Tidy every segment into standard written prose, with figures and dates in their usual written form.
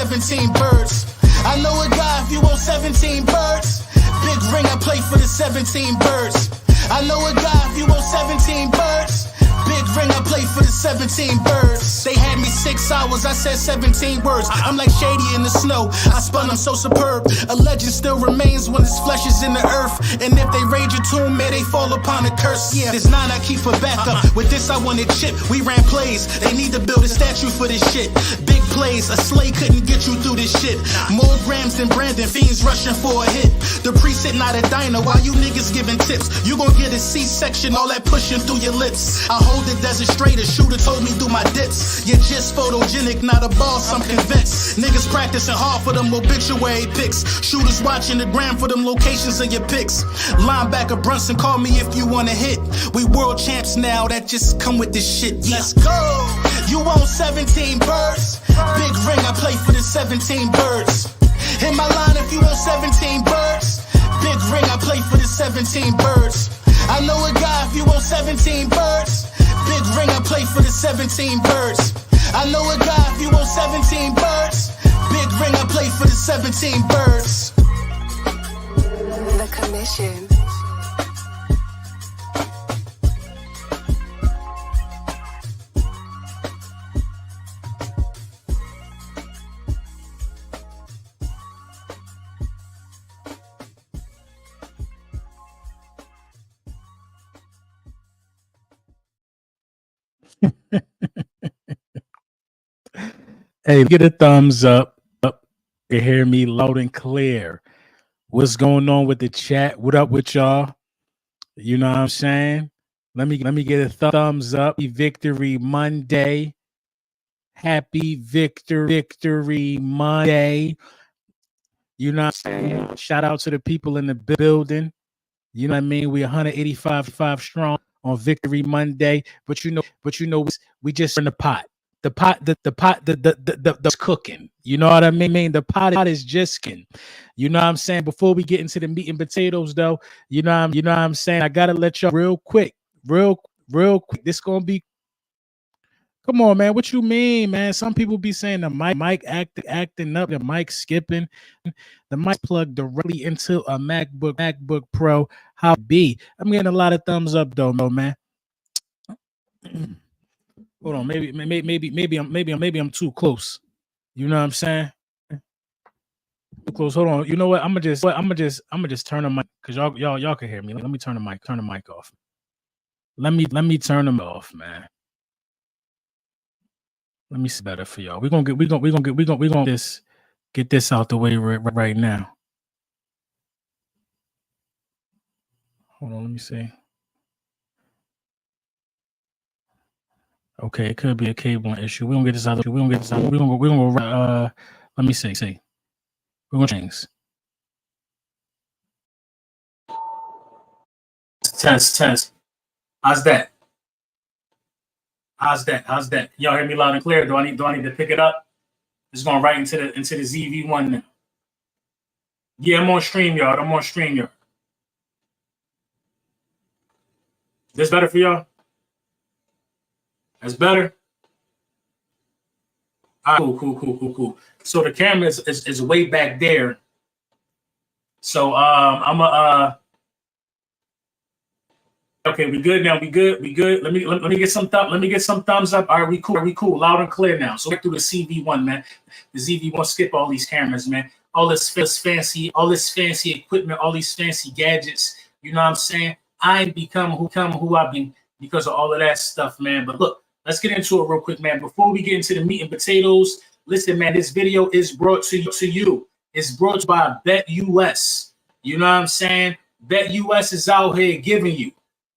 17 birds. I know a guy if you want 17 birds. Big ring, I play for the 17 birds. I know a guy if you want 17 birds. Big ring, I play for the 17 birds. They had me 6 hours, I said 17 words. I'm like Shady in the snow, I spun them so superb. A legend still remains when his flesh is in the earth. And if they raid your tomb, may they fall upon a curse. Yeah, this 9 I keep for backup. With this I wanted chip, we ran plays. They need to build a statue for this shit. Big plays, a slay couldn't get you through this shit. More grams than Brandon, fiends rushing for a hit. The priest sitting at a diner while you niggas giving tips. You gon' get a C-section, all that pushing through your lips. I hold the desert straight, a shooter told me do my dips. You're just photogenic, not a boss, I'm convinced. Niggas practicing hard for them obituary pics. Shooters watching the gram for them locations of your pics. Linebacker Brunson, call me if you wanna hit. We world champs now, that just come with this shit. Let's go. You want 17 birds? Big ring, I play for the 17 birds. Hit my line if you want 17 birds. Big ring, I play for the 17 birds. I know a guy if you want 17 birds. Big ring, I play for the 17 birds. I know a guy if you want 17 birds. Big ring, I play for the 17 birds. The Commission. Hey, get a thumbs up. You hear me loud and clear. What's going on with the chat? What up with y'all? You know what I'm saying? Let me get a thumbs up. Victory Monday. Happy Victory Monday. You know what I'm saying? Shout out to the people in the building. You know what I mean? We're 185 strong on Victory Monday. But you know, we just in the pot. The pot's cooking. You know what I mean? The pot is just skin. You know what I'm saying? Before we get into the meat and potatoes, though, you know what I'm saying? I gotta let y'all real quick. This gonna be. Come on, man. What you mean, man? Some people be saying the mic acting up, the mic skipping, the mic plugged directly into a MacBook Pro. How be? I'm getting a lot of thumbs up though, man. Hold on, maybe I'm too close. You know what I'm saying? Too close. Hold on. You know what? I'm gonna just turn the mic because y'all can hear me. Let me turn the mic off. Let me turn them off, man. Let me see better for y'all. We're gonna get this out the way right now. Hold on, let me see. Okay, it could be a cable issue. We're gonna get this out. We're gonna let me see. We're gonna change. Test. How's that? Y'all hear me loud and clear? Do I need to pick it up? It's going right into the ZV1 now. Yeah, I'm on StreamYard. This better for y'all? That's better? All right, cool. So the camera is way back there. So okay, we good now. We good. Let me get some thumbs up. All right, we cool. Loud and clear now. So get through the CV1, man. The ZV1, skip all these cameras, man. All this fancy equipment, all these fancy gadgets. You know what I'm saying? I ain't become who I've been because of all of that stuff, man. But look, let's get into it real quick, man. Before we get into the meat and potatoes, listen, man, this video is brought to you. It's brought to you by BetUS. You know what I'm saying? BetUS is out here giving you.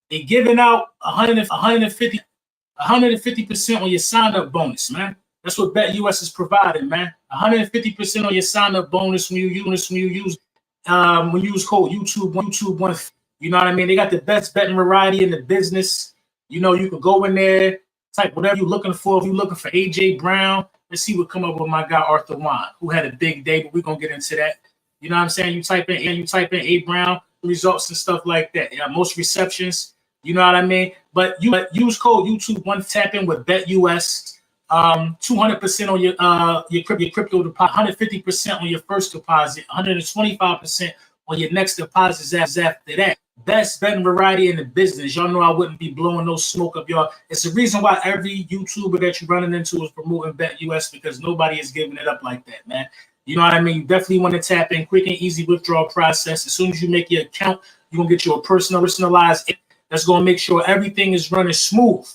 They're giving out 150% on your sign-up bonus, man. That's what BetUS is providing, man. 150% on your sign-up bonus when you use code YouTube1. You know what I mean? They got the best betting variety in the business. You know, you can go in there, type whatever you're looking for. If you're looking for AJ Brown, let's see what come up with my guy Arthur Wan, who had a big day, but we're gonna get into that. You know what I'm saying? You type in A Brown, results and stuff like that. Yeah, most receptions. You know what I mean? But use code YouTube1, tap in with BetUS. 200% on your crypto deposit, 150% on your first deposit, 125% on your next deposits after that. Best betting variety in the business. Y'all know I wouldn't be blowing no smoke up y'all. It's the reason why every YouTuber that you're running into is promoting Bet US, because nobody is giving it up like that, man. You know what I mean? You definitely want to tap in. Quick and easy withdrawal process. As soon as you make your account, you're going to get you a personalized that's going to make sure everything is running smooth.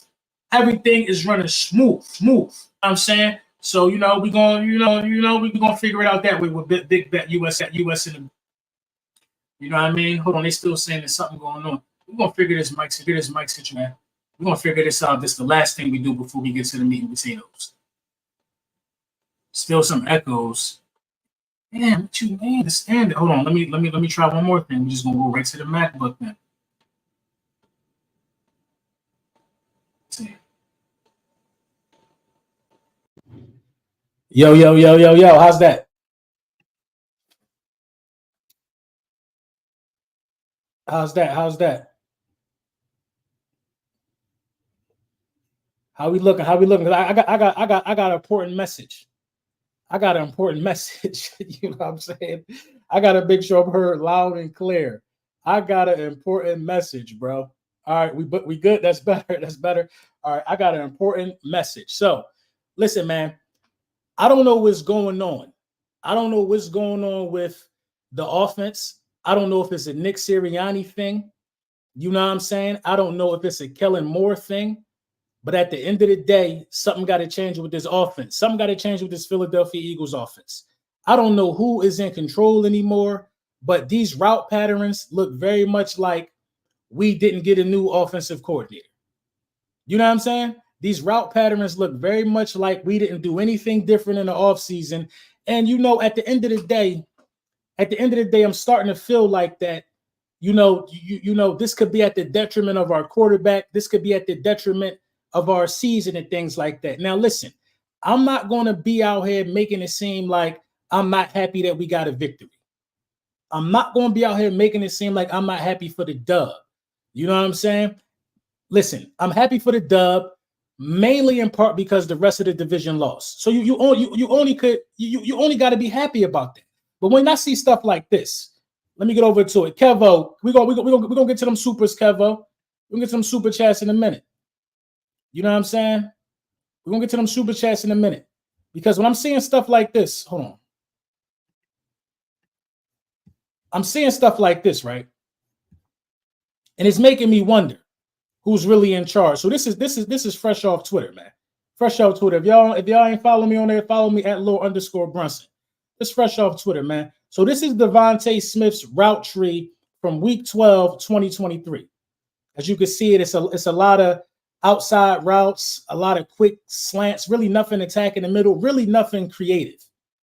Everything is running smooth. You know what I'm saying? So, we're going to figure it out that way with Big Bet US in the. You know what I mean? Hold on, they still saying there's something going on. We're going to figure this mic situation, man. We're going to figure this out. This is the last thing we do before we get to the meat and potatoes. Still some echoes. Man, what you mean? Understand it. Hold on, let me try one more thing. We're just going to go right to the MacBook then. Let's see. Yo. How's that? How's that? How we looking? I got an important message. You know what I'm saying? I got to make sure I'm heard loud and clear. I got an important message, bro. All right, we good. That's better. All right, I got an important message. So, listen, man. I don't know what's going on. I don't know what's going on with the offense. I don't know if it's a Nick Sirianni thing. You know what I'm saying? I don't know if it's a Kellen Moore thing. But at the end of the day, something got to change with this offense. Something got to change with this Philadelphia Eagles offense. I don't know who is in control anymore, but these route patterns look very much like we didn't get a new offensive coordinator. You know what I'm saying? These route patterns look very much like we didn't do anything different in the offseason. And, at the end of the day, I'm starting to feel like that, this could be at the detriment of our quarterback. This could be at the detriment of our season and things like that. Now, listen, I'm not going to be out here making it seem like I'm not happy that we got a victory. I'm not going to be out here making it seem like I'm not happy for the dub. You know what I'm saying? Listen, I'm happy for the dub, mainly in part because the rest of the division lost. So you only got to be happy about that. But when I see stuff like this, let me get over to it. Kevo, we're gonna get to them supers, Kevo. We're gonna get to them super chats in a minute. You know what I'm saying? We're gonna get to them super chats in a minute. Because when I'm seeing stuff like this, hold on. I'm seeing stuff like this, right? And it's making me wonder who's really in charge. So this is fresh off Twitter, man. Fresh off Twitter. If y'all ain't following me on there, follow me at @Lil_Brunson. It's fresh off Twitter, man. So this is Devontae Smith's route tree from week 12, 2023. As you can see it's a lot of outside routes, a lot of quick slants, really nothing attack in the middle, really nothing creative.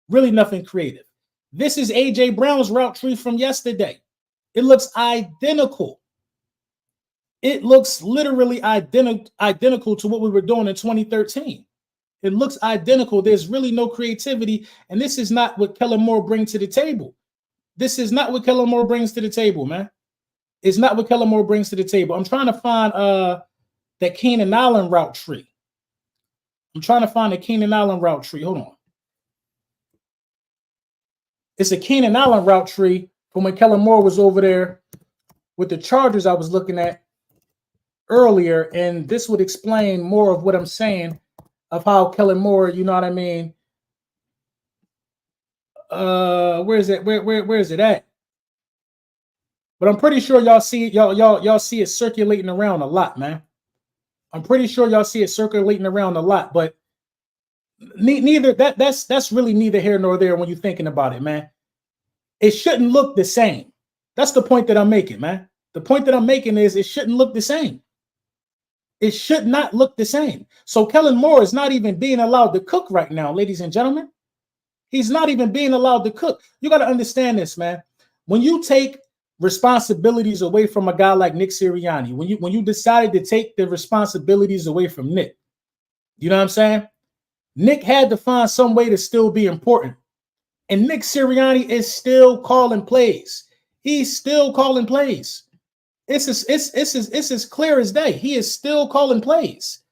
This is A.J. Brown's route tree from yesterday. It looks identical. It looks literally identical to what we were doing in 2013. It looks identical. There's really no creativity. And this is not what Kellen Moore brings to the table. This is not what Kellen Moore brings to the table, man. It's not what Kellen Moore brings to the table. I'm trying to find that Keenan Allen route tree. Hold on. It's a Keenan Allen route tree from when Kellen Moore was over there with the Chargers I was looking at earlier. And this would explain more of what I'm saying of how Kellen Moore, you know what I mean? Where is it? Where is it at? But I'm pretty sure y'all see it circulating around a lot, man. I'm pretty sure y'all see it circulating around a lot, but that's really neither here nor there when you're thinking about it, man. It shouldn't look the same. That's the point that I'm making, man. The point that I'm making is it shouldn't look the same. It should not look the same. So Kellen Moore is not even being allowed to cook right now, ladies and gentlemen. He's not even being allowed to cook. You got to understand this, man. When you take responsibilities away from a guy like Nick Sirianni, when you decided to take the responsibilities away from Nick, you know what I'm saying? Nick had to find some way to still be important. And Nick Sirianni is still calling plays. He's still calling plays. It's as clear as day. He is still calling plays.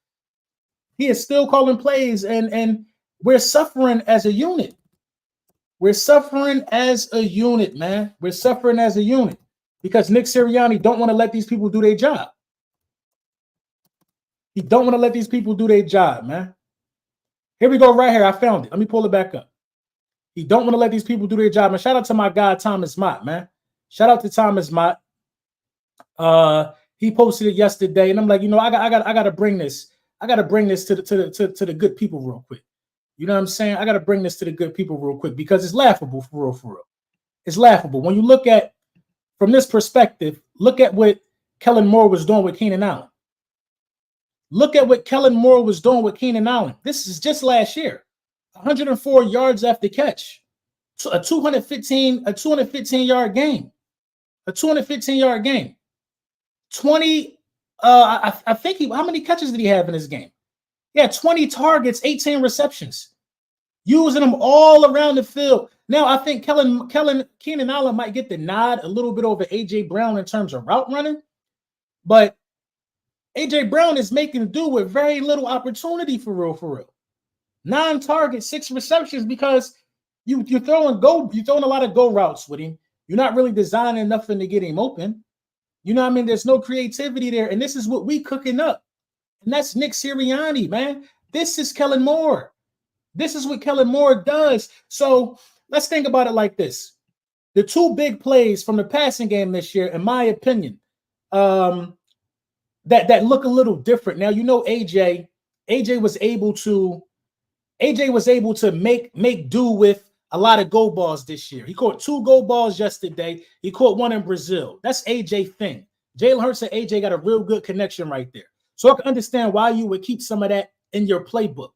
He is still calling plays, and we're suffering as a unit. We're suffering as a unit, man. We're suffering as a unit because Nick Sirianni don't want to let these people do their job. He don't want to let these people do their job, man. Here we go right here. I found it. Let me pull it back up. He don't want to let these people do their job. And shout out to my guy, Thomas Mott, man. Shout out to Thomas Mott. He posted it yesterday, and I'm like, I gotta bring this. I gotta bring this to the good people real quick. You know what I'm saying? I gotta bring this to the good people real quick because it's laughable for real. It's laughable. When you look at from this perspective, look at what Kellen Moore was doing with Keenan Allen. Look at what Kellen Moore was doing with Keenan Allen. This is just last year. 104 yards after catch. A 215-yard game. A 215-yard game. 20 I think how many catches did he have in this game? Yeah, 20 targets, 18 receptions. Using them all around the field. Now, I think Keenan Allen might get the nod a little bit over A.J. Brown in terms of route running, but A.J. Brown is making do with very little opportunity for real. 9 targets, 6 receptions because you're throwing a lot of go routes with him. You're not really designing nothing to get him open. You know what I mean? There's no creativity there, and this is what we cooking up. And that's Nick Sirianni, man. This is Kellen Moore. This is what Kellen Moore does. So let's think about it like this. The 2 big plays from the passing game this year, in my opinion, that look a little different. Now, AJ was able to make do with a lot of go balls this year. He caught 2 go balls yesterday. He caught 1 in Brazil. That's AJ thing. Jalen Hurts and AJ got a real good connection right there. So I can understand why you would keep some of that in your playbook.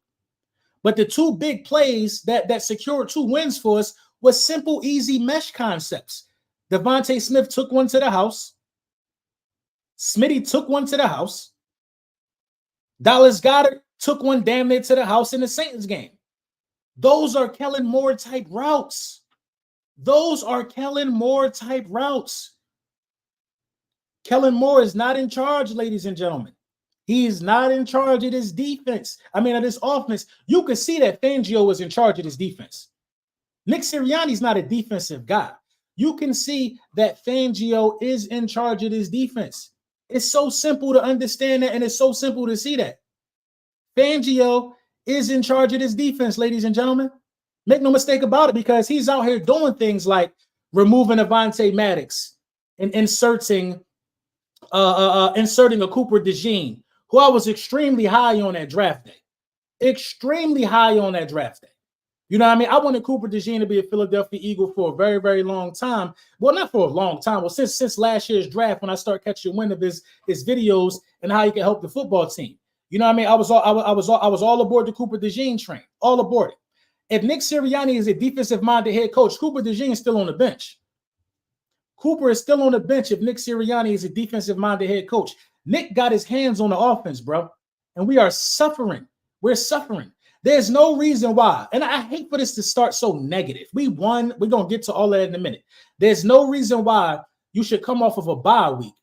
But the 2 big plays that secured 2 wins for us was simple, easy mesh concepts. Devontae Smith took one to the house. Smitty took one to the house. Dallas Goedert took one damn near to the house in the Saints game. Those are Kellen Moore type routes. Kellen Moore is not in charge, ladies and gentlemen. He is not in charge of this defense. Of this offense. You could see that Fangio was in charge of this defense. Nick Sirianni's not a defensive guy. You can see that Fangio is in charge of this defense. It's so simple to understand that, and it's so simple to see that. Fangio is in charge of this defense, ladies and gentlemen. Make no mistake about it, because he's out here doing things like removing Avonte Maddox and inserting a Cooper DeJean, who I was extremely high on that draft day. Extremely high on that draft day. You know what I mean? I wanted Cooper DeJean to be a Philadelphia Eagle for a very, very long time. Well, not for a long time. Well, since last year's draft, when I started catching wind of his videos and how he can help the football team. You know what I mean? I was all aboard the Cooper DeJean train. All aboard it. If Nick Sirianni is a defensive-minded head coach, Cooper DeJean is still on the bench. Cooper is still on the bench if Nick Sirianni is a defensive-minded head coach. Nick got his hands on the offense, bro. And we are suffering. We're suffering. There's no reason why. And I hate for this to start so negative. We won. We're going to get to all that in a minute. There's no reason why you should come off of a bye week.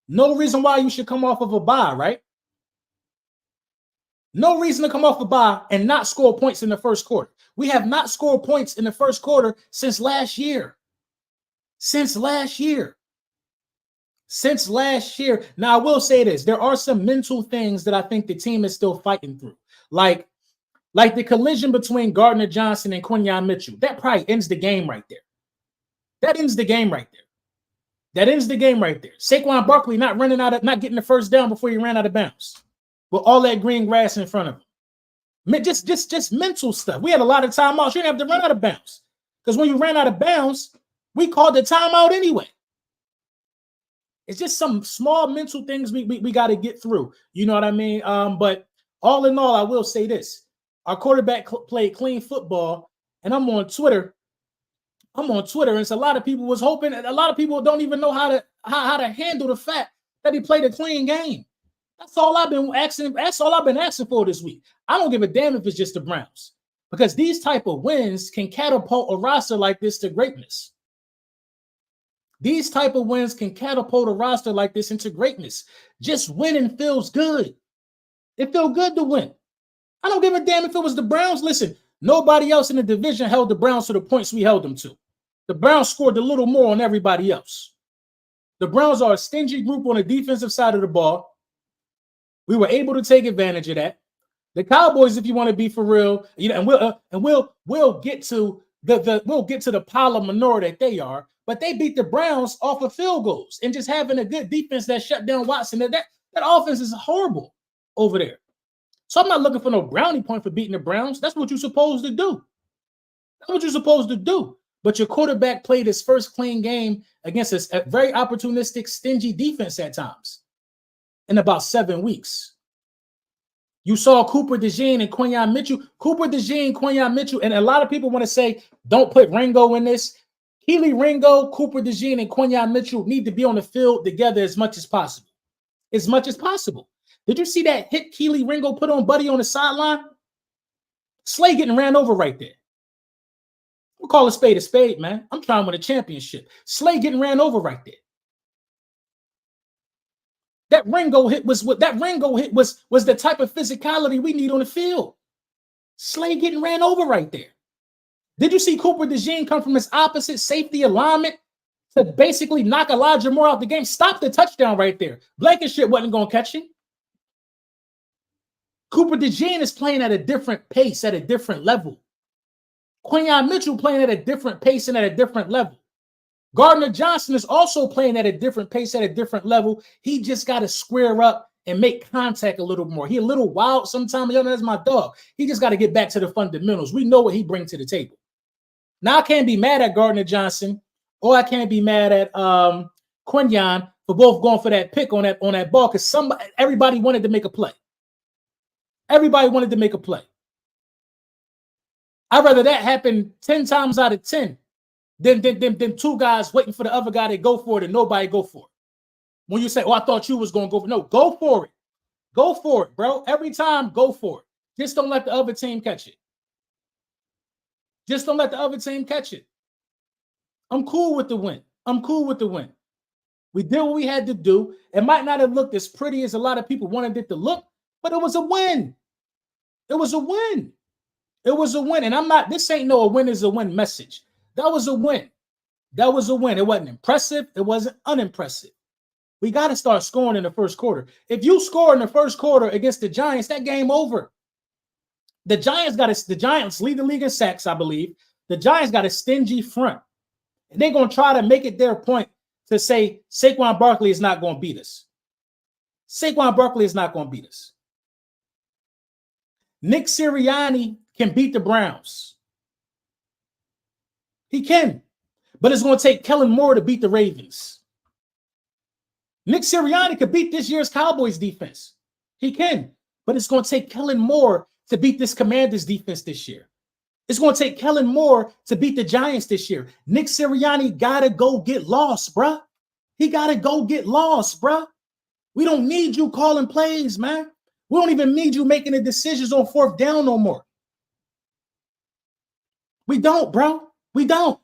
No reason why you should come off of a bye, right? No reason to come off a bye and not score points in the first quarter. We have not scored points in the first quarter since last year. Since last year. Now, I will say this. There are some mental things that I think the team is still fighting through. Like the collision between Gardner Johnson and Quinyon Mitchell. That probably ends the game right there. That ends the game right there. Saquon Barkley not getting the first down before he ran out of bounds. With all that green grass in front of him. Just mental stuff. We had a lot of timeouts. You didn't have to run out of bounds. Because when you ran out of bounds, we called the timeout anyway. It's just some small mental things we got to get through. You know what I mean? But all in all, I will say this. Our quarterback played clean football, and I'm on Twitter, and it's a lot of people was hoping, a lot of people don't even know how to handle the fact that he played a clean game. That's all I've been asking. That's all I've been asking for this week. I don't give a damn if it's just the Browns, because these type of wins can catapult a roster like this to greatness. These type of wins can catapult a roster like this into greatness. Just winning feels good. It felt good to win. I don't give a damn if it was the Browns. Listen, nobody else in the division held the Browns to the points we held them to. The Browns scored a little more on everybody else. The Browns are a stingy group on the defensive side of the ball. We were able to take advantage of that. The Cowboys, if you want to be for real, you know, and we'll get to the pile of manure that they are, but they beat the Browns off of field goals and just having a good defense that shut down Watson. That offense is horrible over there. So I'm not looking for no brownie point for beating the Browns. That's what you're supposed to do. That's what you're supposed to do. But your quarterback played his first clean game against a very opportunistic, stingy defense at times in about 7 weeks. You saw Cooper DeJean and Quinyon Mitchell. Cooper DeJean, Quinyon Mitchell, and a lot of people want to say, don't put Ringo in this. Keely Ringo, Cooper DeJean, and Quinyon Mitchell need to be on the field together as much as possible. As much as possible. Did you see that hit Keely Ringo put on Buddy on the sideline? Slay getting ran over right there. We'll call a spade, man. I'm trying to win a championship. Slay getting ran over right there. That Ringo hit was the type of physicality we need on the field. Slay getting ran over right there. Did you see Cooper DeJean come from his opposite safety alignment to basically knock Elijah Moore out the game? Stop the touchdown right there. Blankenship wasn't going to catch him. Cooper DeJean is playing at a different pace, at a different level. Quinyon Mitchell playing at a different pace and at a different level. Gardner Johnson is also playing at a different pace, at a different level. He just got to square up and make contact a little more. He a little wild sometimes. Yo, that's my dog. He just got to get back to the fundamentals. We know what he brings to the table. Now I can't be mad at Gardner Johnson, or I can't be mad at Quinyon for both going for that pick on that ball, because everybody wanted to make a play. Everybody wanted to make a play. I'd rather that happen 10 times out of 10 than two guys waiting for the other guy to go for it and nobody go for it. When you say, oh, I thought you was going to go for it. No, go for it. Go for it, bro. Every time, go for it. Just don't let the other team catch it. Just don't let the other team catch it. I'm cool with the win. I'm cool with the win. We did what we had to do. It might not have looked as pretty as a lot of people wanted it to look, but it was a win. It was a win. It was a win. And this ain't no a win is a win message. That was a win. That was a win. It wasn't impressive. It wasn't unimpressive. We got to start scoring in the first quarter. If you score in the first quarter against the Giants, that game over. The Giants lead the league in sacks, I believe. The Giants got a stingy front. And they're going to try to make it their point to say Saquon Barkley is not going to beat us. Saquon Barkley is not going to beat us. Nick Sirianni can beat the Browns. He can. But it's going to take Kellen Moore to beat the Ravens. Nick Sirianni could beat this year's Cowboys defense. He can. But it's going to take Kellen Moore to beat this Commanders defense this year. It's going to take Kellen Moore to beat the Giants this year. Nick Sirianni got to go get lost, bruh. He got to go get lost, bruh. We don't need you calling plays, man. We don't even need you making the decisions on fourth down no more. We don't, bro. We don't.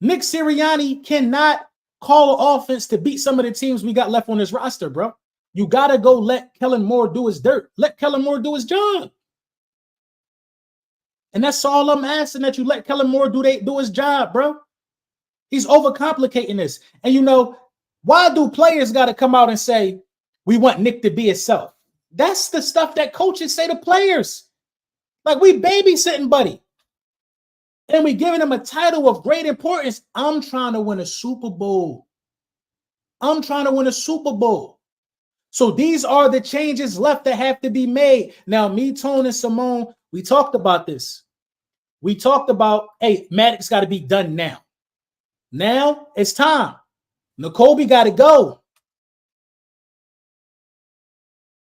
Nick Sirianni cannot call an offense to beat some of the teams we got left on this roster, bro. You got to go let Kellen Moore do his dirt. Let Kellen Moore do his job. And that's all I'm asking, that you let Kellen Moore do his job, bro. He's overcomplicating this. And you know, why do players got to come out and say, we want Nick to be himself? That's the stuff that coaches say to players. Like, we babysitting buddy. And we giving him a title of great importance. I'm trying to win a Super Bowl. I'm trying to win a Super Bowl. So these are the changes left that have to be made. Now, me, Tone, and Simone, we talked about this. We talked about, hey, Maddox got to be done now. Now it's time. N'Kobe got to go.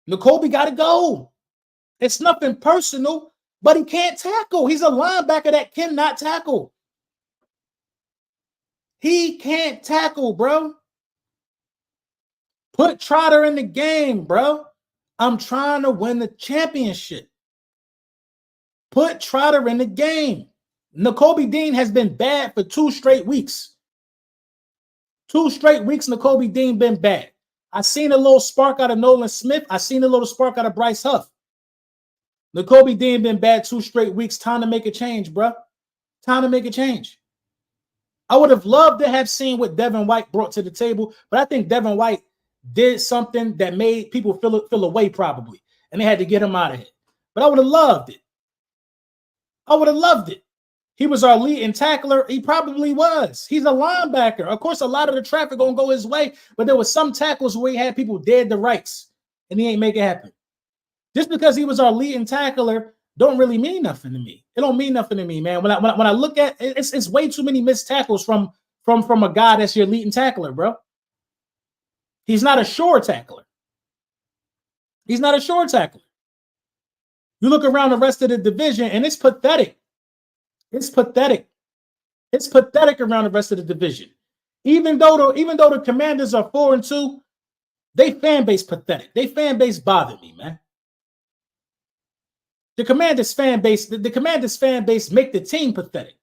N'Kobe got to go. It's nothing personal, but he can't tackle. He's a linebacker that cannot tackle. He can't tackle, bro. Put Trotter in the game, bro. I'm trying to win the championship. Put Trotter in the game. N'Kobe Dean has been bad for 2 straight weeks. 2 straight weeks, N'Kobe Dean been bad. I seen a little spark out of Nolan Smith. I seen a little spark out of Bryce Huff. N'Kobe Dean been bad 2 straight weeks. Time to make a change, bro. Time to make a change. I would have loved to have seen what Devin White brought to the table, but I think Devin White did something that made people feel away probably, and they had to get him out of here. But I would have loved it. I would have loved it. He was our leading tackler. He probably was. He's a linebacker. Of course, a lot of the traffic gonna go his way, but there was some tackles where he had people dead to rights, and he ain't make it happen. Just because he was our leading tackler don't really mean nothing to me. It don't mean nothing to me, man. When I look at it's way too many missed tackles from a guy that's your leading tackler, bro. He's not a sure tackler. He's not a sure tackler. You look around the rest of the division, and it's pathetic. It's pathetic. It's pathetic around the rest of the division. Even though the Commanders are 4-2, they fan base pathetic. They fan base bothered me, man. The Commanders fan base make the team pathetic.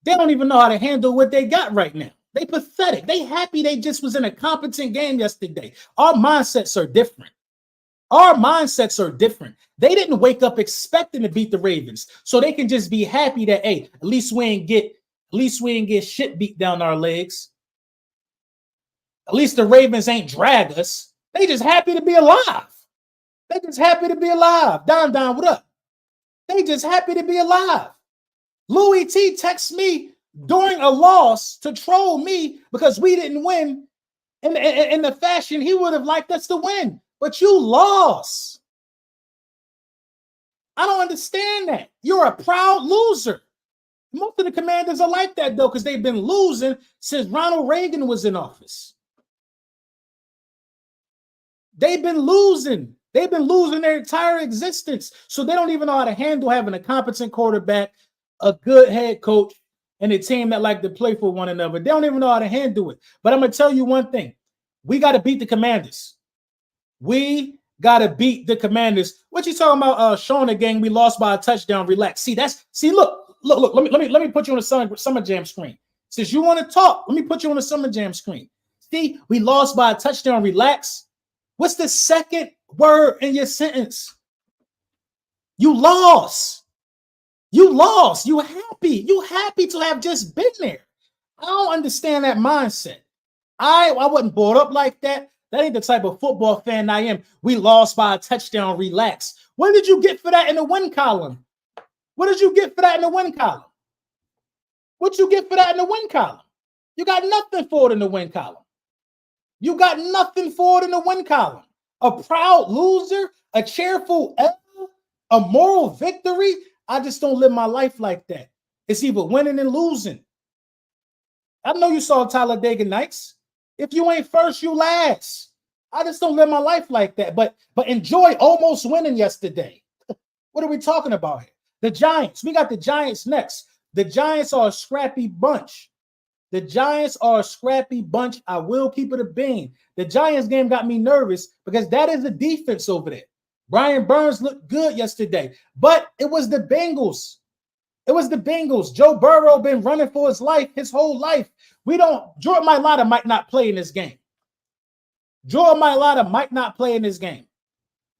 They don't even know how to handle what they got right now. They pathetic. They happy they just was in a competent game yesterday. Our mindsets are different. Our mindsets are different. They didn't wake up expecting to beat the Ravens, so they can just be happy that, hey, at least we ain't get shit beat down our legs. At least the Ravens ain't drag us. They just happy to be alive. They just happy to be alive. Don, what up? They just happy to be alive. Louis T texts me during a loss to troll me because we didn't win in the fashion he would have liked us to win. But you lost. I don't understand that. You're a proud loser. Most of the Commanders are like that, though, because they've been losing since Ronald Reagan was in office. They've been losing. They've been losing their entire existence. So they don't even know how to handle having a competent quarterback, a good head coach, and a team that like to play for one another. They don't even know how to handle it. But I'm going to tell you one thing. We got to beat the Commanders. We got to beat the Commanders. What you talking about, Sean, again, we lost by a touchdown. Relax. Look. Let me put you on the Summer Jam screen. Since you want to talk, let me put you on the Summer Jam screen. See, we lost by a touchdown. Relax. What's the second word in your sentence? You lost. You lost. You happy. You happy to have just been there. I don't understand that mindset. I wasn't brought up like that. That ain't the type of football fan I am. We lost by a touchdown. Relax. What did you get for that in the win column? What did you get for that in the win column? What you get for that in the win column? You got nothing for it in the win column. You got nothing for it in the win column. A proud loser, a cheerful L, a moral victory. I just don't live my life like that. It's either winning and losing. I know you saw Talladega Nights. If you ain't first, you last. I just don't live my life like that. But enjoy almost winning yesterday. What are we talking about here? The Giants. We got the Giants next. The Giants are a scrappy bunch. The Giants are a scrappy bunch. I will keep it a bean. The Giants game got me nervous because that is the defense over there. Brian Burns looked good yesterday, but it was the Bengals. It was the Bengals. Joe Burrow been running for his life, his whole life. Jordan Mailata might not play in this game. Jordan Mailata might not play in this game.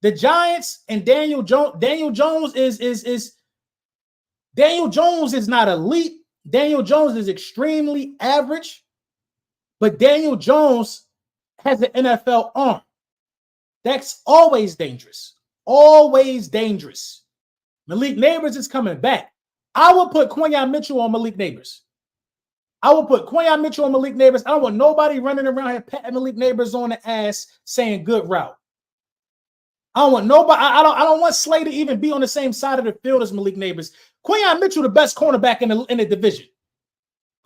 The Giants and Daniel Jones is not elite. Daniel Jones is extremely average, but Daniel Jones has an NFL arm. That's always dangerous. Always dangerous. Malik Neighbors is coming back. I will put Quinyon Mitchell on Malik Neighbors. I will put Quinyon Mitchell on Malik Neighbors. I don't want nobody running around here patting Malik Neighbors on the ass saying good route. I don't want nobody. I don't want Slay to even be on the same side of the field as Malik Neighbors. Quinyon Mitchell, the best cornerback in the division.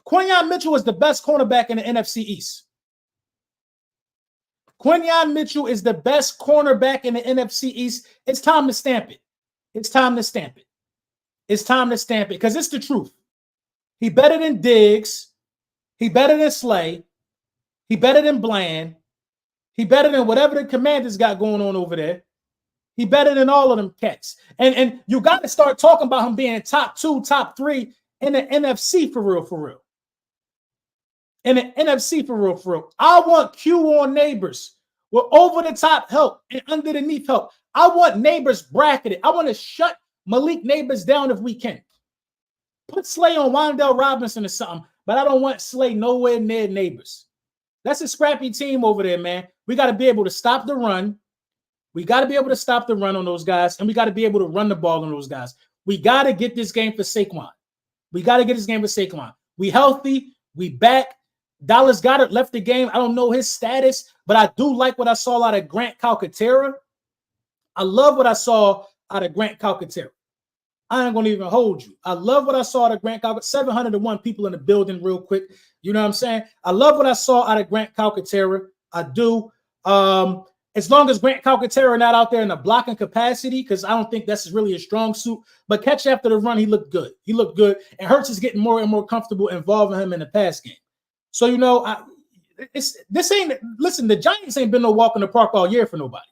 Quinyon Mitchell is the best cornerback in the NFC East. Quinyon Mitchell is the best cornerback in the NFC East. It's time to stamp it. It's time to stamp it. It's time to stamp it because it's the truth. He better than Diggs. He better than Slay. He better than Bland. He better than whatever the Commanders got going on over there. He better than all of them cats. And you got to start talking about him being top 2, top 3 in the NFC for real. In the NFC for real. I want Q on Neighbors with over-the-top help and underneath help. I want Neighbors bracketed. I want to shut Malik Neighbors down if we can. Put Slay on Wandale Robinson or something, but I don't want Slay nowhere near Neighbors. That's a scrappy team over there, man. We got to be able to stop the run. We got to be able to stop the run on those guys, and we got to be able to run the ball on those guys. We got to get this game for Saquon. We got to get this game for Saquon. We healthy. We back. Dallas Goedert left the game. I don't know his status, but I do like what I saw out of Grant Calcaterra. I love what I saw out of Grant Calcaterra. I ain't going to even hold you. I love what I saw out of Grant Calcaterra. 701 people in the building real quick. You know what I'm saying? I love what I saw out of Grant Calcaterra. I do. As long as Grant Calcaterra not out there in a blocking capacity, because I don't think that's really a strong suit. But catch after the run, he looked good. He looked good. And Hurts is getting more and more comfortable involving him in the pass game. So, you know, listen, the Giants ain't been no walk in the park all year for nobody.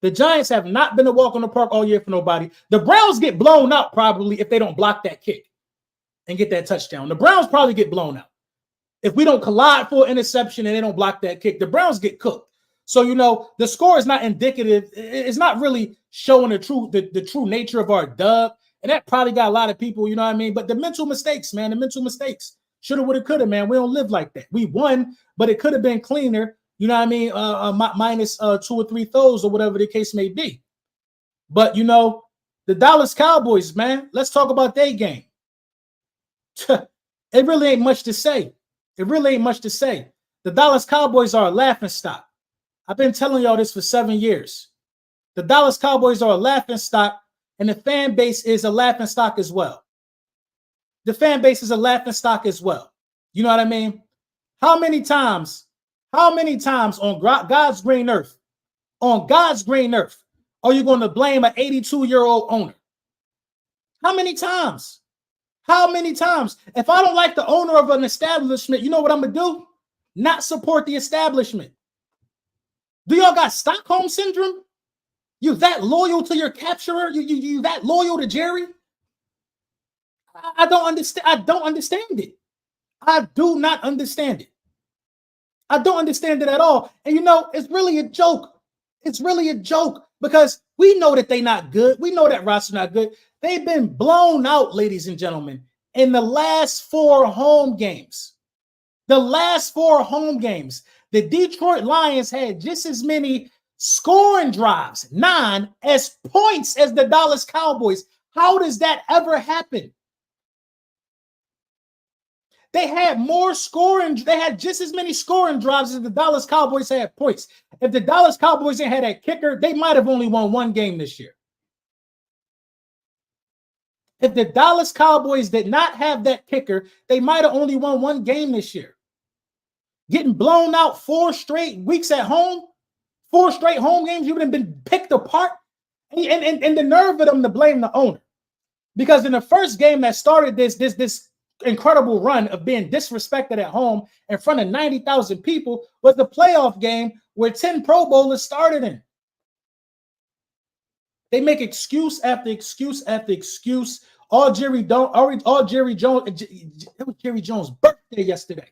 The Giants have not been a walk in the park all year for nobody. The Browns get blown out probably if they don't block that kick and get that touchdown. The Browns probably get blown out. If we don't collide for an interception and they don't block that kick, the Browns get cooked. So, you know, the score is not indicative. It's not really showing the true nature of our dub. And that probably got a lot of people, you know what I mean? But the mental mistakes, man, the mental mistakes. Shoulda, woulda, coulda, man. We don't live like that. We won, but it could have been cleaner. You know what I mean? Minus 2 or 3 throws or whatever the case may be. But, you know, the Dallas Cowboys, man, let's talk about their game. It really ain't much to say. It really ain't much to say. The Dallas Cowboys are a laughingstock. I've been telling y'all this for 7 years. The Dallas Cowboys are a laughingstock, and the fan base is a laughingstock as well. The fan base is a laughingstock as well. You know what I mean? How many times on God's green earth, are you going to blame an 82-year-old owner? How many times? How many times? If I don't like the owner of an establishment, you know what I'm going to do? Not support the establishment. Do y'all got Stockholm syndrome? You that loyal to your capturer? You that loyal to Jerry? I don't understand. I don't understand it. I do not understand it. I don't understand it at all. And you know, it's really a joke. It's really a joke because we know that they're not good. We know that roster's not good. They've been blown out, ladies and gentlemen, in the last 4 home games. The last 4 home games. The Detroit Lions had just as many scoring drives, 9, as points as the Dallas Cowboys. How does that ever happen? They had more scoring. They had just as many scoring drives as the Dallas Cowboys had points. If the Dallas Cowboys didn't have that kicker, they might have only won 1 game this year. If the Dallas Cowboys did not have that kicker, they might have only won 1 game this year. Getting blown out 4 straight weeks at home, 4 straight home games, you would have been picked apart. And the nerve of them to blame the owner. Because in the first game that started this incredible run of being disrespected at home in front of 90,000 people was the playoff game where 10 Pro Bowlers started in. They make excuse after excuse after excuse. Jerry Jones. It was Jerry Jones' birthday yesterday.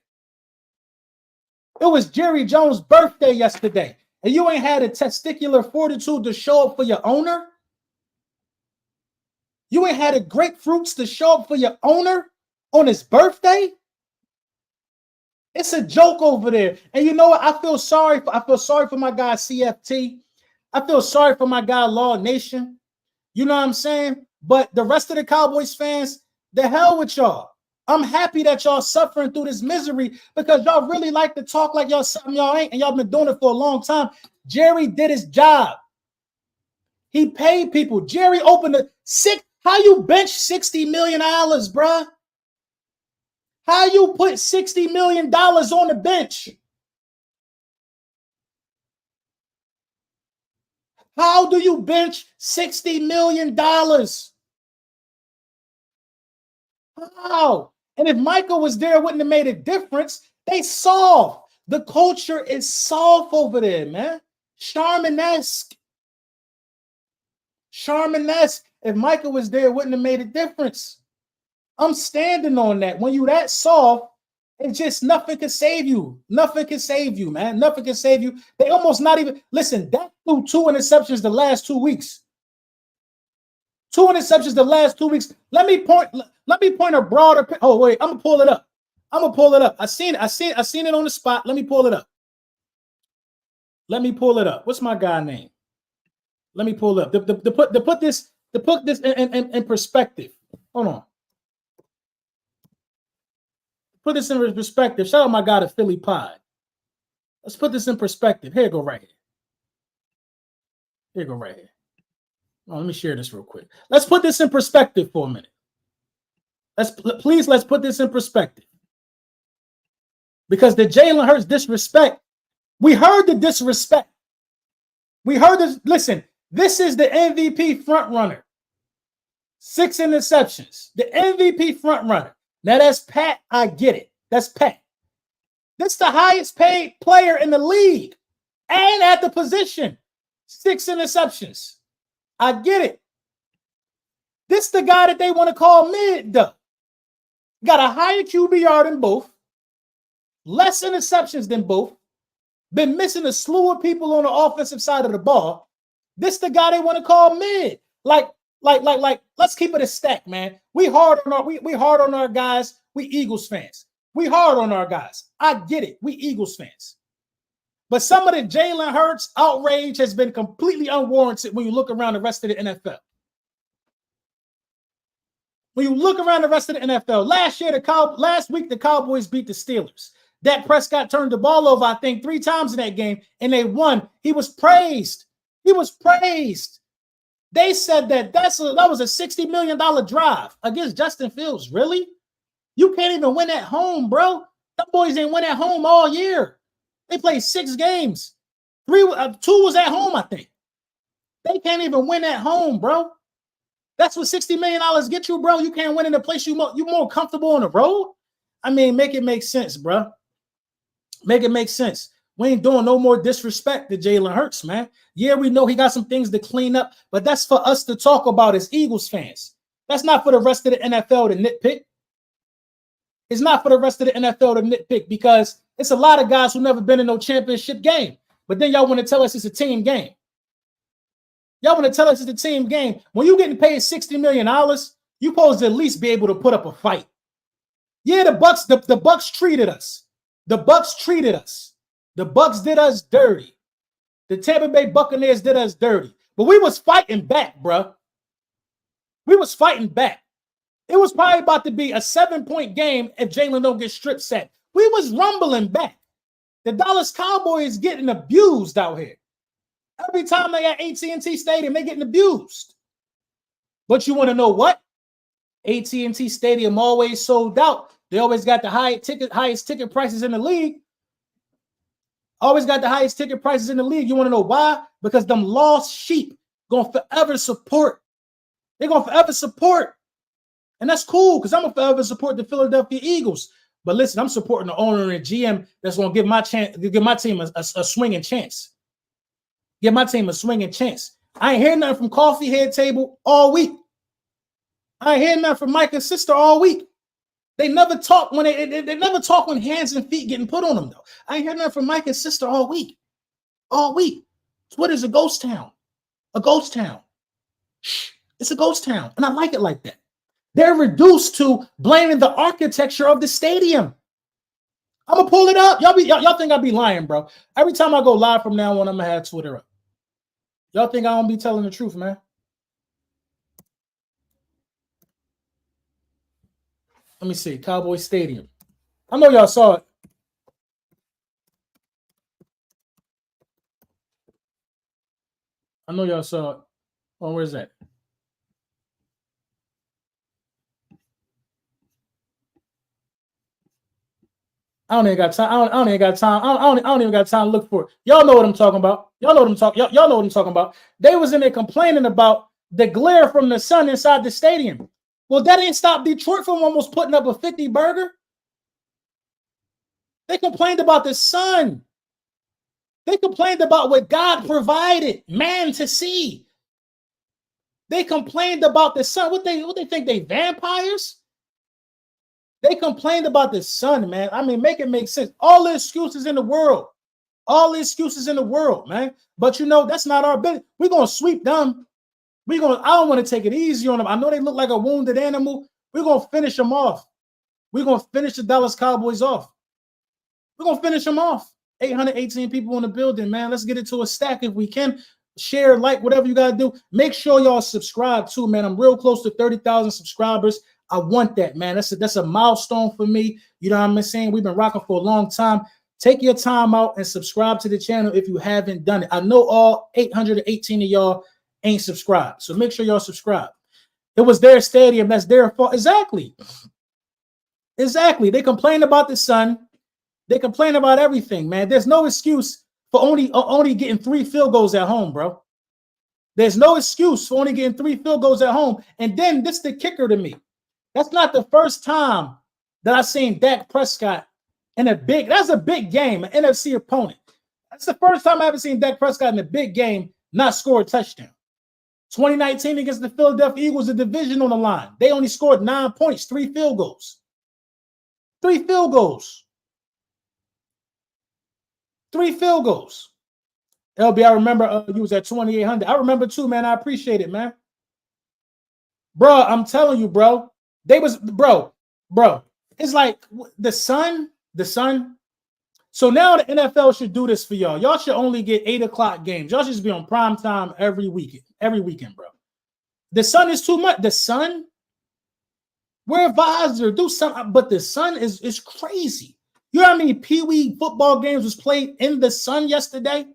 It was Jerry Jones' birthday yesterday. And you ain't had a testicular fortitude to show up for your owner? You ain't had a grapefruits to show up for your owner on his birthday? It's a joke over there. And you know what? I feel sorry for my guy CFT. I feel sorry for my guy Law Nation. You know what I'm saying? But the rest of the Cowboys fans, the hell with y'all. I'm happy that y'all suffering through this misery because y'all really like to talk like y'all something y'all ain't, and y'all been doing it for a long time. Jerry did his job. He paid people. Jerry opened the how you bench $60 million, bruh? How you put $60 million on the bench? How do you bench $60 million? How? And if Michael was there, it wouldn't have made a difference. They soft. The culture is soft over there, man. Charmin-esque. Charmin-esque. If Michael was there, it wouldn't have made a difference. I'm standing on that. When you that soft, It's just nothing can save you. Nothing can save you, man. Nothing can save you. They almost not even listen. Dak threw 2 interceptions the last 2 weeks. 2 interceptions the last 2 weeks. Let me point a broader. Oh wait, I'm gonna pull it up. I seen it on the spot. Let me pull it up. What's my guy name? Let me pull it up. To put this in perspective. Hold on. Put this in perspective. Shout out my guy, the Philly Pod. Let's put this in perspective. Here you go right here. Oh, let me share this real quick. Let's put this in perspective for a minute. Let's put this in perspective. Because the Jalen Hurts disrespect, we heard the disrespect. We heard this. Listen, this is the MVP front runner. 6 interceptions. The MVP front runner. Now that's Pat. I get it. That's Pat. That's the highest paid player in the league and at the position. 6 interceptions. I get it. This the guy that they want to call mid, though. Got a higher QBR than both. Less interceptions than both. Been missing a slew of people on the offensive side of the ball. This the guy they want to call mid. Like, let's keep it a stack, man. We hard on our guys. We Eagles fans. We hard on our guys. I get it. We Eagles fans. But some of the Jalen Hurts outrage has been completely unwarranted when you look around the rest of the NFL. When you look around the rest of the NFL, last week the Cowboys beat the Steelers. Dak Prescott turned the ball over, I think, 3 times in that game, and they won. He was praised. They said that was a $60 million drive against Justin Fields. Really? You can't even win at home, bro. Them boys didn't win at home all year. They played 6 games. 2 was at home, I think. They can't even win at home, bro. That's what $60 million get you, bro. You can't win in a place you're more comfortable on the road. I mean, make it make sense, bro. Make it make sense. We ain't doing no more disrespect to Jalen Hurts, man. Yeah, we know he got some things to clean up, but that's for us to talk about as Eagles fans. That's not for the rest of the NFL to nitpick. It's not for the rest of the NFL to nitpick because it's a lot of guys who never been in no championship game. But then y'all want to tell us it's a team game. When you're getting paid $60 million, you're supposed to at least be able to put up a fight. Yeah, the Bucks treated us. The Bucks did us dirty. The Tampa Bay Buccaneers did us dirty. But we was fighting back, bro. We was fighting back. It was probably about to be a 7-point game if Jalen don't get strip sacked. We was rumbling back. The Dallas Cowboys getting abused out here. Every time they at AT&T Stadium, they getting abused. But you want to know what? AT&T Stadium always sold out. They always got the highest ticket prices in the league. Always got the highest ticket prices in the league. You want to know why? Because them lost sheep gonna forever support. They're gonna forever support. And that's cool because I'm gonna forever support the Philadelphia Eagles. But listen, I'm supporting the owner and GM that's gonna give my team a swinging chance. Give my team a swinging chance. I ain't hearing nothing from Coffee Head Table all week. I ain't hearing nothing from Micah's sister all week. They never talk when they never talk when hands and feet getting put on them, though. I ain't heard nothing from Micah's sister all week. All week. Twitter's a ghost town. A ghost town. It's a ghost town. And I like it like that. They're reduced to blaming the architecture of the stadium. I'm gonna pull it up. Y'all think I be lying, bro. Every time I go live from now on, I'm gonna have Twitter up. Y'all think I don't be telling the truth, man? Let me see. Cowboy Stadium. I know y'all saw it. I know y'all saw it. Oh, where's that? I don't even got time. I don't even got time. I don't even got time to look for it. Y'all know what I'm talking about. Y'all know what I'm talking about. They was in there complaining about the glare from the sun inside the stadium. Well, that ain't stopped Detroit from almost putting up a 50 burger. They complained about the sun. They complained about what God provided man to see. They complained about the sun. What they think they vampires? They complained about the sun, man. I mean, make it make sense. All the excuses in the world. All the excuses in the world, man. But you know, that's not our business. We're gonna sweep them. I don't want to take it easy on them. I know they look like a wounded animal. We're gonna finish them off. We're gonna finish the Dallas Cowboys off. We're gonna finish them off. 818 people in the building, man. Let's get it to a stack if we can. Share, like, whatever you gotta do. Make sure y'all subscribe too, man. I'm real close to 30,000 subscribers. I want that, man. That's a milestone for me. You know what I'm saying? We've been rocking for a long time. Take your time out and subscribe to the channel if you haven't done it. I know all 818 of y'all ain't subscribed, so make sure y'all subscribe. It was their stadium. That's their fault. Exactly. They complain about the sun. They complain about everything, man. There's no excuse for only getting 3 field goals at home, bro. There's no excuse for only getting 3 field goals at home. And then this is the kicker to me. That's not the first time that I've seen Dak Prescott in that's a big game, an NFC opponent. That's the first time I ever seen Dak Prescott in a big game not score a touchdown. 2019 against the Philadelphia Eagles, the division on the line. They only scored 9 points, 3 field goals. 3 field goals. 3 field goals. LB, I remember you was at 2,800. I remember too, man. I appreciate it, man. Bro, I'm telling you, bro. Bro. It's like the sun. So now the NFL should do this for y'all. Y'all should only get 8 o'clock games. Y'all should just be on prime time every weekend, bro. The sun is too much. The sun, wear a visor, do something. But the sun is crazy. You know how many Pee-wee football games was played in the sun yesterday?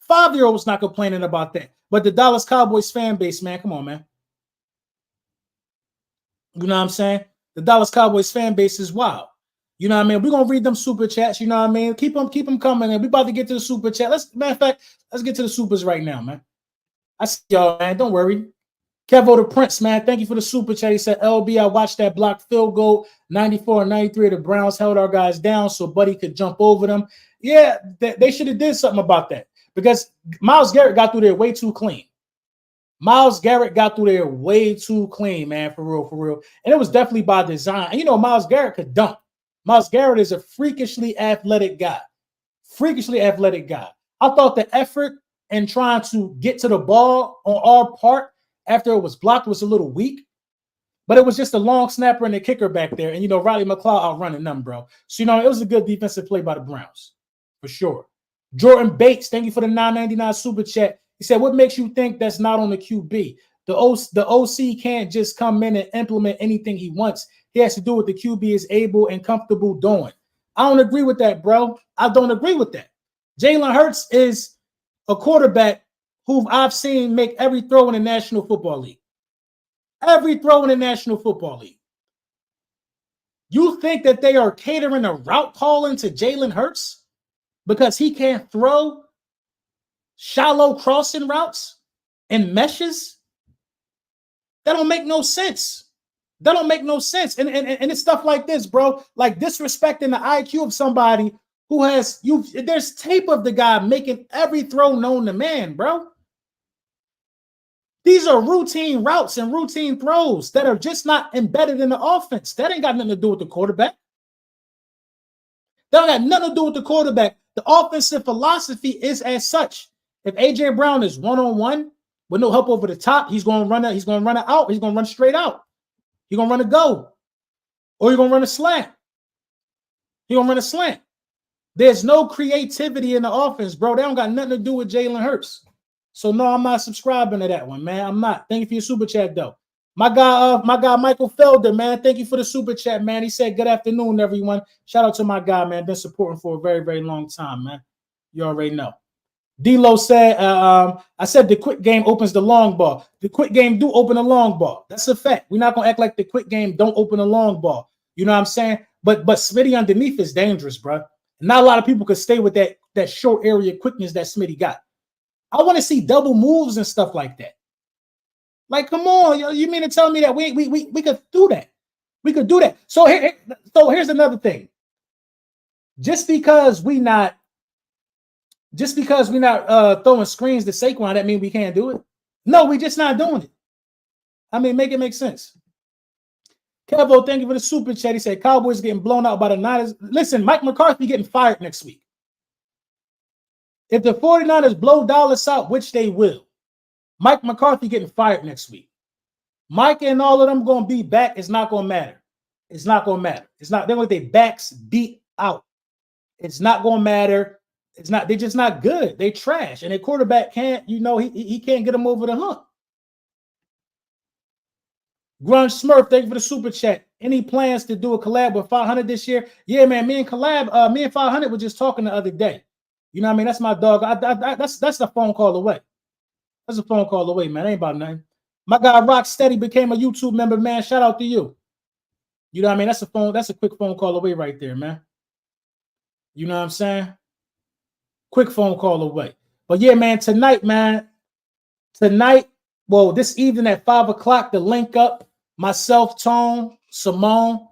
5-year-olds not complaining about that. But the Dallas Cowboys fan base, man, come on, man. You know what I'm saying? The Dallas Cowboys fan base is wild. You know what I mean? We're going to read them super chats. You know what I mean? Keep them coming. And we're about to get to the super chat. Matter of fact, let's get to the supers right now, man. I see y'all, man. Don't worry. Kevo the Prince, man. Thank you for the super chat. He said, LB, I watched that blocked field goal. 94 and 93 of the Browns held our guys down so Buddy could jump over them. Yeah, they should have did something about that because Myles Garrett got through there way too clean. Myles Garrett got through there way too clean, man, for real. And it was definitely by design. And, you know, Myles Garrett could dunk. Myles Garrett is a freakishly athletic guy. I thought the effort in trying to get to the ball on our part after it was blocked was a little weak. But it was just a long snapper and a kicker back there. And, you know, Riley McLeod outrunning them, bro. So, you know, it was a good defensive play by the Browns, for sure. Jordan Bates, thank you for the $9.99 super chat. He said, what makes you think that's not on the QB? The OC can't just come in and implement anything he wants. He has to do what the QB is able and comfortable doing. I don't agree with that, bro. I don't agree with that. Jalen Hurts is a quarterback who I've seen make every throw in the National Football League. Every throw in the National Football League. You think that they are catering a route calling to Jalen Hurts because he can't throw shallow crossing routes and meshes? That don't make no sense. And it's stuff like this, bro. Like disrespecting the IQ of somebody who has there's tape of the guy making every throw known to man, bro. These are routine routes and routine throws that are just not embedded in the offense. That ain't got nothing to do with the quarterback. That don't got nothing to do with the quarterback. The offensive philosophy is as such. If AJ Brown is one-on-one with no help over the top, he's going to run it. He's going to run it out. He's going to run straight out. He's going to run a go. Or he's going to run a slant. There's no creativity in the offense, bro. They don't got nothing to do with Jalen Hurts. So no, I'm not subscribing to that one, man. I'm not. Thank you for your super chat, though. My guy Michael Felder, man. Thank you for the super chat, man. He said, good afternoon, everyone. Shout out to my guy, man. Been supporting for a very, very long time, man. You already know. D-Lo said, I said the quick game opens the long ball. The quick game do open the long ball. That's a fact. We're not going to act like the quick game don't open the long ball. You know what I'm saying? But Smitty underneath is dangerous, bro. Not a lot of people could stay with that short area quickness that Smitty got. I want to see double moves and stuff like that. Like, come on, you mean to tell me that we could do that? We could do that. So here's another thing. Just because we not throwing screens to Saquon, that mean we can't do it? No, we just not doing it. I mean, make it make sense. Kevo, thank you for the super chat. He said Cowboys getting blown out by the Niners. Listen, Mike McCarthy getting fired next week. If the 49ers blow Dallas out, which they will, Mike McCarthy getting fired next week. Mike and all of them going to be back. It's not going to matter. It's not going to matter. It's not. They're going to get their backs beat out. It's not going to matter. It's not. They're just not good. They trash. And their quarterback can't, he can't get them over the hump. Grunge Smurf, thank you for the super chat. Any plans to do a collab with 500 this year? Yeah, man. Me and 500 were just talking the other day. You know what I mean? That's my dog. That's a phone call away. That's a phone call away, man. Ain't about nothing. My guy Rocksteady became a YouTube member, man. Shout out to you. You know what I mean? That's a quick phone call away right there, man. You know what I'm saying? Quick phone call away. But yeah, man, tonight, well, this evening at 5 o'clock, the link up, myself, Tone, Simone,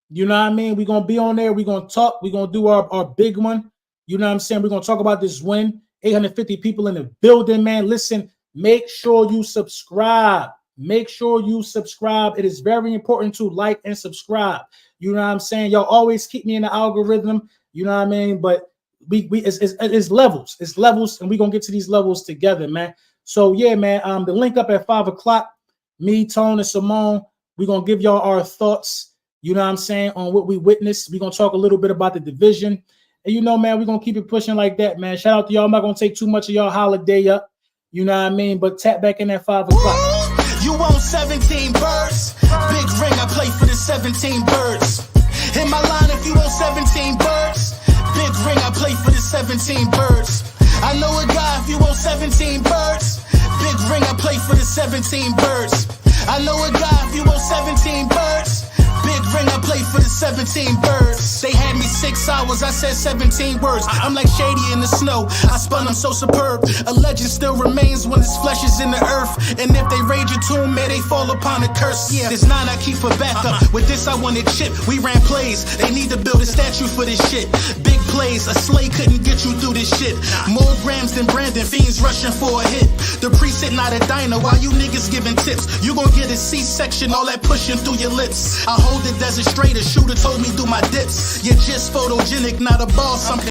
you know what I mean? We're going to be on there. We're going to talk. We're going to do our big one. You know what I'm saying? We're going to talk about this win. 850 people in the building, man. Listen, make sure you subscribe. Make sure you subscribe. It is very important to like and subscribe. You know what I'm saying? Y'all always keep me in the algorithm. You know what I mean? But it's levels. It's levels, and we're going to get to these levels together, man. So, yeah, man, the link up at 5 o'clock, me, Tone, and Simone, we're going to give y'all our thoughts, you know what I'm saying, on what we witnessed. We're going to talk a little bit about the division. And, you know, man, we're going to keep it pushing like that, man. Shout out to y'all. I'm not going to take too much of y'all holiday up, you know what I mean? But tap back in at 5 o'clock. You want 17 birds? Big ring, I play for the 17 birds. In my line, if you want 17 birds, big ring, I play for the 17 birds. I know a guy if you want 17 birds. Big ring, I play for the 17 birds. I know a guy if you want 17 birds. Big ring, I play for the 17 birds. They had me 6 hours, I said 17 words. I'm like Shady in the snow, I spun them so superb. A legend still remains when his flesh is in the earth. And if they raid your tomb, may they fall upon a curse. Yeah, this 9 I keep for backup. With this I wanted chip, we ran plays. They need to build a statue for this shit. Big plays, a sleigh couldn't get you through this shit. More grams than Brandon, fiends rushing for a hit. The priest sitting out a diner while you niggas giving tips. You gon' get a C-section, all that pushing through your lips. I hold the desert straight, a shooter told me through my dips. You're just photogenic, not a boss.